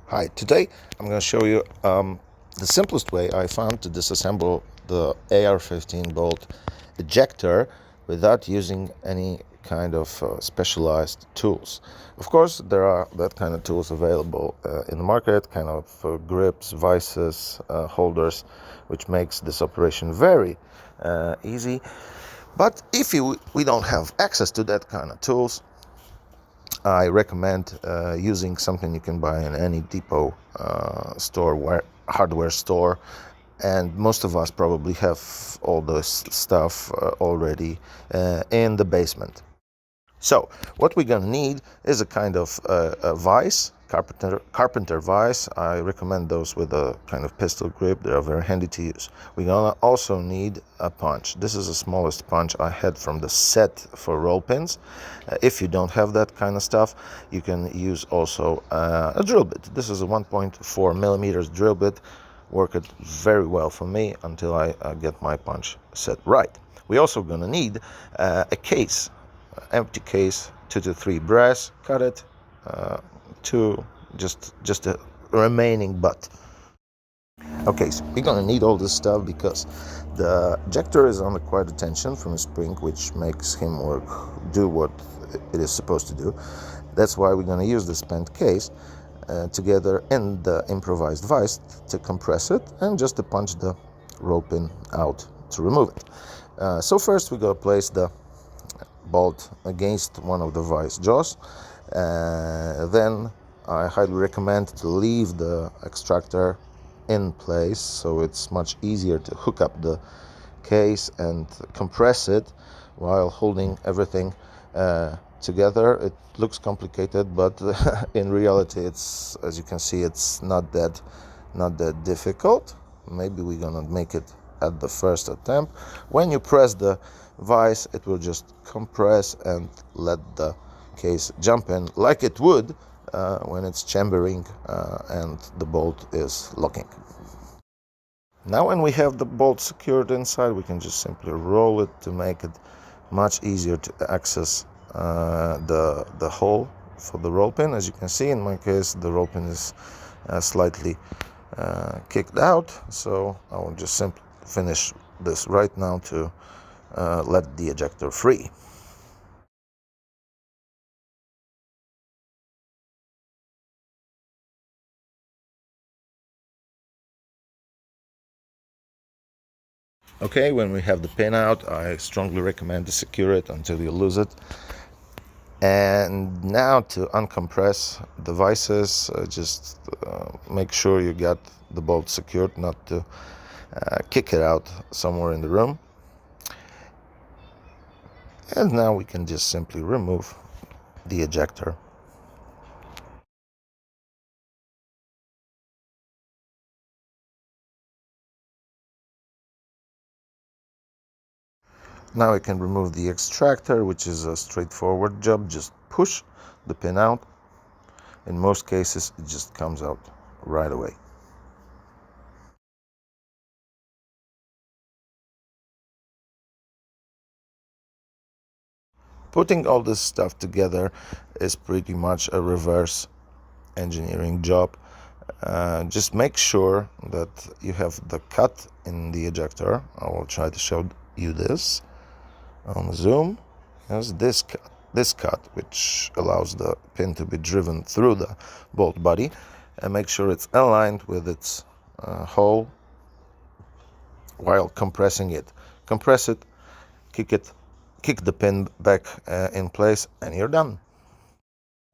Hi, today I'm going to show you the simplest way I found to disassemble the AR-15 bolt ejector without using any kind of specialized tools. Of course, there are that kind of tools available in the market, kind of grips, vices, holders, which makes this operation very easy. But if we don't have access to that kind of tools, I recommend using something you can buy in any depot store, hardware store, and most of us probably have all this stuff already in the basement. So what we're gonna need is a kind of a vise, carpenter vise. I recommend those with a kind of pistol grip. They are very handy to use. We're gonna also need a punch. This is the smallest punch I had from the set for roll pins. If you don't have that kind of stuff, you can use also a drill bit. This is a 1.4 millimeters drill bit. Worked very well for me until I get my punch set right. We're also gonna need a case. Empty case, 2 to 3 brass, cut it to just a remaining butt. Okay, so we're gonna need all this stuff because the ejector is under quite a tension from a spring, which makes him do what it is supposed to do. That's why we're gonna use the spent case together in the improvised vise to compress it and just to punch the roll pin out to remove it. So first we're gonna place the bolt against one of the vise jaws. Then I highly recommend to leave the extractor in place, so it's much easier to hook up the case and compress it while holding everything together. It looks complicated, but in reality, it's, as you can see, it's not that difficult. Maybe we're gonna make it at the first attempt. When you press the vise, it will just compress and let the case jump in like it would when it's chambering and the bolt is locking. Now when we have the bolt secured inside, we can just simply roll it to make it much easier to access the hole for the roll pin. As you can see, in my case, the roll pin is slightly kicked out, so I will just simply finish this right now to let the ejector free. Okay, when we have the pin out, I strongly recommend to secure it until you lose it. And now to uncompress the vices, just make sure you got the bolt secured, not to kick it out somewhere in the room. And now we can just simply remove the ejector. Now I can remove the extractor, which is a straightforward job. Just push the pin out. In most cases, it just comes out right away. Putting all this stuff together is pretty much a reverse engineering job. Just make sure that you have the cut in the ejector. I will try to show you this on zoom. Here's this cut, which allows the pin to be driven through the bolt body, and make sure it's aligned with its hole while compressing it. Compress it, kick the pin back in place, and you're done.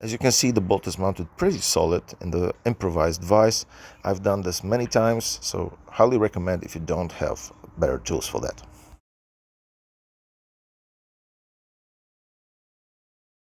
As you can see, the bolt is mounted pretty solid in the improvised vise. I've done this many times, so highly recommend if you don't have better tools for that.